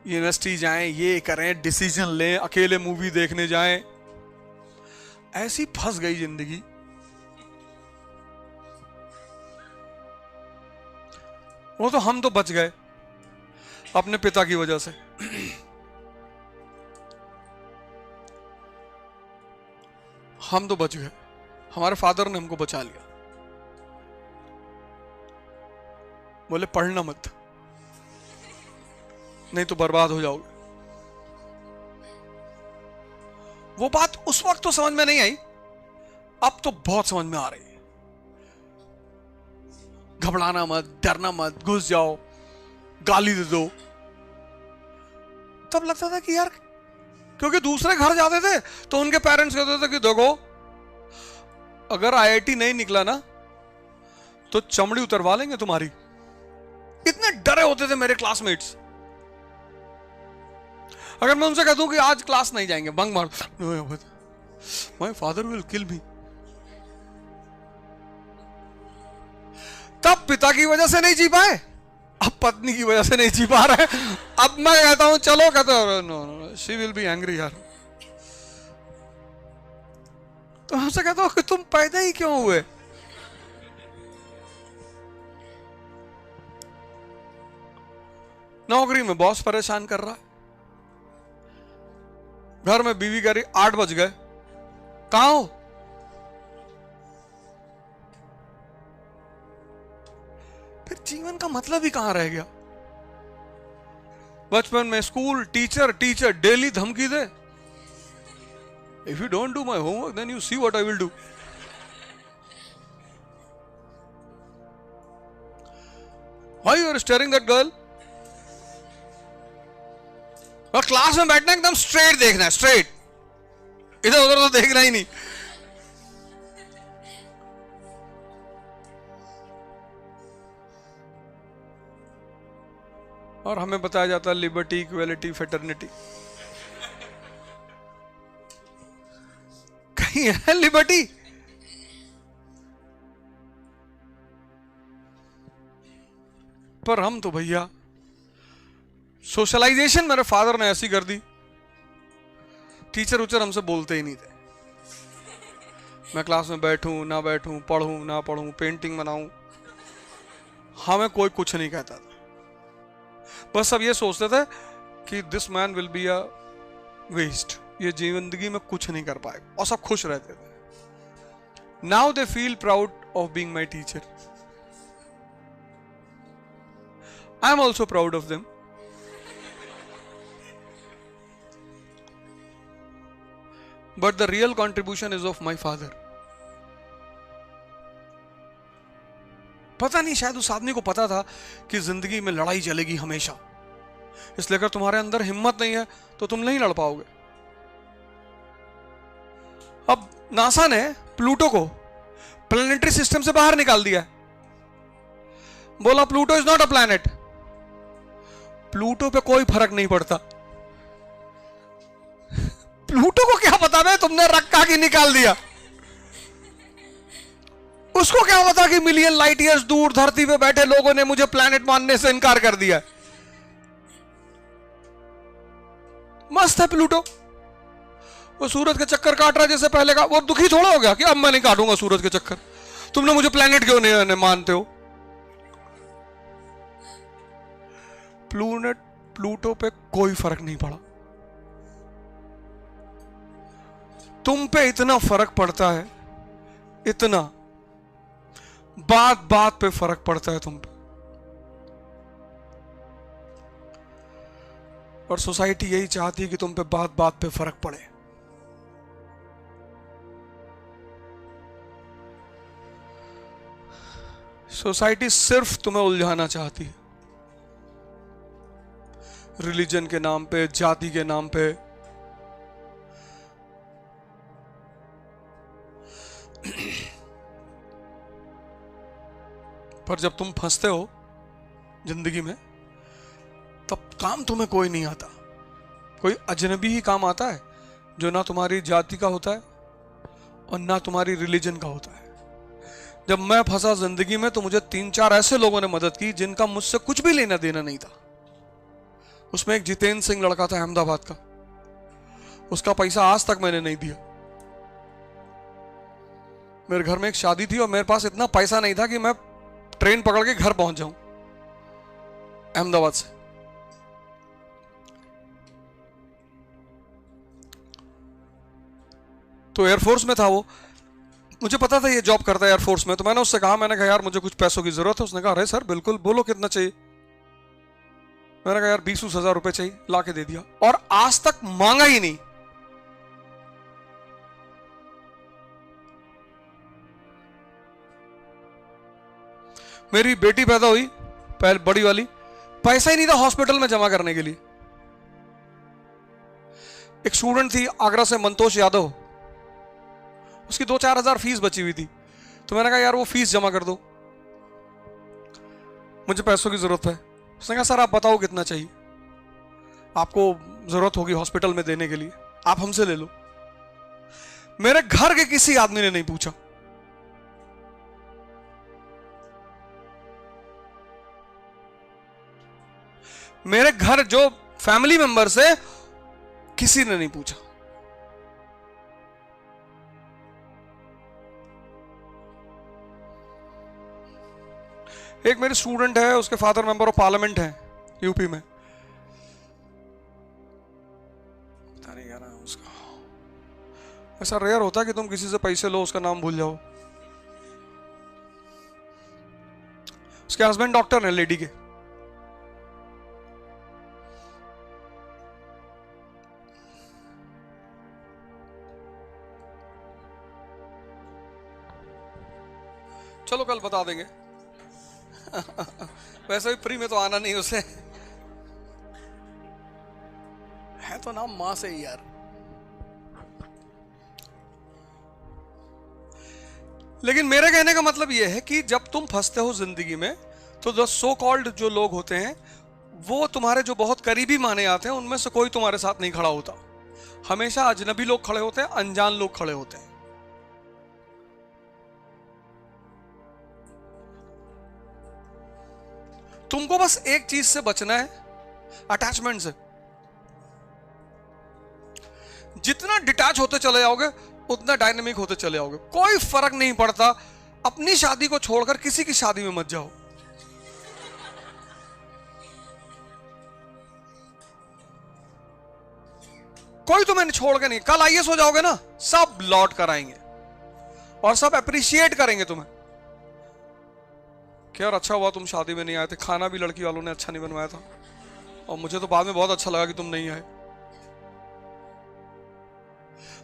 University जाएं, ये करें, डिसीजन लें, अकेले मूवी देखने जाएं। ऐसी फंस गई जिंदगी। वो तो हम तो बच गए अपने पिता की वजह से। हम तो बच गए, हमारे फादर ने हमको बचा लिया। बोले पढ़ना मत, नहीं तो बर्बाद हो जाओगे। वो बात उस वक्त तो समझ में नहीं आई, अब तो बहुत समझ में आ रही है। घबराना मत, डरना मत, घुस जाओ, गाली दे दो। तब लगता था कि यार, क्योंकि दूसरे घर जाते थे तो उनके पेरेंट्स कहते थे कि देखो अगर आईआईटी नहीं निकला ना तो चमड़ी उतरवा लेंगे तुम्हारी। इतने डरे होते थे मेरे क्लासमेट्स। अगर मैं उनसे कह दूं कि आज क्लास नहीं जाएंगे, बंक मार, माय फादर विल किल मी। तब पिता की वजह से नहीं जी पाए, अब पत्नी की वजह से नहीं जी पा रहे। अब मैं कहता हूं चलो, कहते हो no no she will be angry यार। तो हमसे कहता हूं कि तुम पैदा ही क्यों हुए? नौकरी में बॉस परेशान कर रहा है, घर में बीवी कह रही 8 बज गए, कहां हो? फिर जीवन का मतलब ही कहां रह गया? बचपन में स्कूल, टीचर डेली धमकी दे, if you don't do my homework then you see what I will do. Why you are staring that girl? और क्लास में बैठना एकदम स्ट्रेट देखना है, स्ट्रेट, इधर उधर तो देखना ही नहीं। और हमें बताया जाता है लिबर्टी, इक्वेलिटी, फेटर्निटी। कहीं है लिबर्टी? पर हम तो भैया सोशलाइजेशन मेरे फादर ने ऐसी कर दी, टीचर उचर हमसे बोलते ही नहीं थे। मैं क्लास में बैठूं ना बैठूं, पढ़ूं ना पढ़ूं, पेंटिंग बनाऊं, हमें कोई कुछ नहीं कहता था। बस सब ये सोचते थे कि this man will be a waste, ये जिंदगी में कुछ नहीं कर पाएगा, और सब खुश रहते थे। Now they feel proud of being my teacher. I am also proud of them. But the real contribution is of my father. पता नहीं, शायद उस आदमी को पता था कि जिंदगी में लड़ाई चलेगी हमेशा, इसलिए अगर तुम्हारे अंदर हिम्मत नहीं है तो तुम नहीं लड़ पाओगे। अब नासा ने प्लूटो को प्लैनेटरी सिस्टम से बाहर निकाल दिया, बोला Pluto is not a planet. Pluto पे कोई फर्क नहीं पड़ता। प्लूटो को क्या पता है तुमने रखा कि निकाल दिया? उसको क्या पता कि मिलियन लाइट ईयर्स दूर धरती पे बैठे लोगों ने मुझे प्लैनेट मानने से इनकार कर दिया। मस्त है प्लूटो, वो सूरज के चक्कर काट रहा जैसे पहले का। वो दुखी थोड़ा हो गया कि अब मैं नहीं काटूंगा सूरज के चक्कर, तुमने मुझे प्लैनेट क्यों नहीं मानते हो? प्लूटो पे कोई फर्क नहीं पड़ा। तुम पे इतना फर्क पड़ता है, इतना, बात बात पे फर्क पड़ता है तुम पे। और सोसाइटी यही चाहती है कि तुम पे बात बात पे फर्क पड़े। सोसाइटी सिर्फ तुम्हें उलझाना चाहती है, रिलीजन के नाम पे, जाति के नाम पे। पर जब तुम फंसते हो जिंदगी में, तब काम तुम्हें कोई नहीं आता, कोई अजनबी ही काम आता है जो ना तुम्हारी जाति का होता है और ना तुम्हारी रिलीजन का होता है। जब मैं फंसा जिंदगी में तो मुझे 3-4 ऐसे लोगों ने मदद की जिनका मुझसे कुछ भी लेना देना नहीं था, उसमें एक जितेंद्र सिंह लड़का था अहमदाबाद का, उसका पैसा आज तक मैंने नहीं दिया। मेरे घर में एक शादी थी और मेरे पास इतना पैसा नहीं था कि मैं ट्रेन पकड़ के घर पहुंच जाऊं अहमदाबाद से। तो एयरफोर्स में था वो, मुझे पता था ये जॉब करता है एयरफोर्स में। तो मैंने उससे कहा, मैंने कहा यार मुझे कुछ पैसों की जरूरत है। उसने कहा अरे सर बिल्कुल, बोलो कितना चाहिए। मैंने कहा यार 20,000 रुपए चाहिए, ला के दे दिया, और आज तक मांगा ही नहीं। मेरी बेटी पैदा हुई, पहले बड़ी वाली, पैसा ही नहीं था हॉस्पिटल में जमा करने के लिए। एक स्टूडेंट थी आगरा से, मंतोष यादव, उसकी 2-4 हजार फीस बची हुई थी। तो मैंने कहा यार वो फीस जमा कर दो, मुझे पैसों की जरूरत है। उसने कहा सर आप बताओ कितना चाहिए, आपको जरूरत होगी हॉस्पिटल में देने के लिए, आप हमसे ले लो। मेरे घर के किसी आदमी ने नहीं पूछा। मेरे घर जो फैमिली मेंबर्स है किसी ने नहीं पूछा। एक मेरे स्टूडेंट है, उसके फादर मेंबर ऑफ पार्लियामेंट है यूपी में, पता नहीं क्या नाम है उसका। ऐसा रेयर होता है कि तुम किसी से पैसे लो उसका नाम भूल जाओ। उसके हस्बैंड डॉक्टर हैं लेडी के। चलो कल बता देंगे। वैसे भी फ्री में तो आना नहीं उसे, है तो नाम मां से ही यार। लेकिन मेरे कहने का मतलब यह है कि जब तुम फंसते हो जिंदगी में, तो जो सो कॉल्ड जो लोग होते हैं वो तुम्हारे जो बहुत करीबी माने आते हैं, उनमें से कोई तुम्हारे साथ नहीं खड़ा होता। हमेशा अजनबी लोग खड़े होते हैं, अनजान लोग खड़े होते हैं। तुमको बस एक चीज से बचना है, अटैचमेंट से। जितना डिटैच होते चले जाओगे उतना डायनेमिक होते चले जाओगे। कोई फर्क नहीं पड़ता, अपनी शादी को छोड़कर किसी की शादी में मत जाओ। कोई तुम्हें छोड़ के नहीं, कल आईएएस हो जाओगे ना, सब लौट कर आएंगे और सब अप्रिशिएट करेंगे तुम्हें कि यार अच्छा हुआ तुम शादी में नहीं आए थे, खाना भी लड़की वालों ने अच्छा नहीं बनवाया था, और मुझे तो बाद में बहुत अच्छा लगा कि तुम नहीं आए।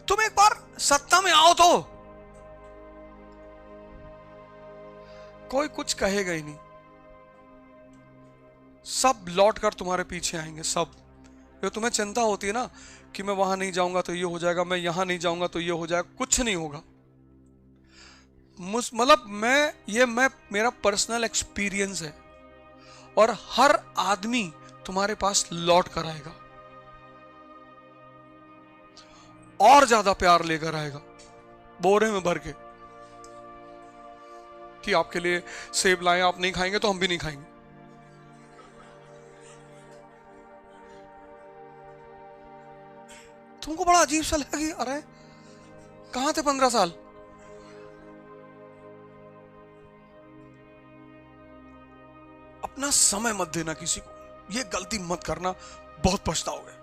तुम एक बार सत्ता में आओ तो कोई कुछ कहेगा ही नहीं, सब लौट कर तुम्हारे पीछे आएंगे सब। ये तुम्हें चिंता होती है ना कि मैं वहां नहीं जाऊंगा तो ये हो जाएगा, मैं यहां नहीं जाऊंगा तो ये हो जाएगा, कुछ नहीं होगा। मतलब मैं मेरा पर्सनल एक्सपीरियंस है, और हर आदमी तुम्हारे पास लौट कर आएगा और ज्यादा प्यार लेकर आएगा, बोरे में भर के, कि आपके लिए सेब लाएं, आप नहीं खाएंगे तो हम भी नहीं खाएंगे। तुमको बड़ा अजीब सा लगा कि अरे कहां थे 15 साल। अपना समय मत देना किसी को, ये गलती मत करना, बहुत पछताओगे।